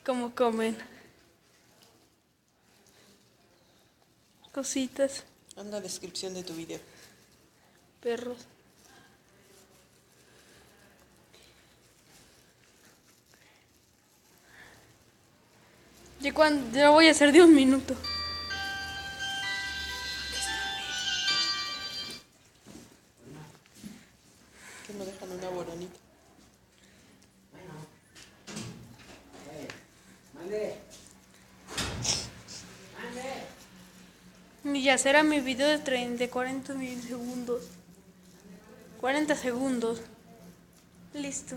¿Cómo comen? Cositas. En la descripción de tu video. Perros. Yo voy a hacer de 1 minuto. Que no dejan una boronita. Y ya será mi video de 40 segundos. 40 segundos. Listo.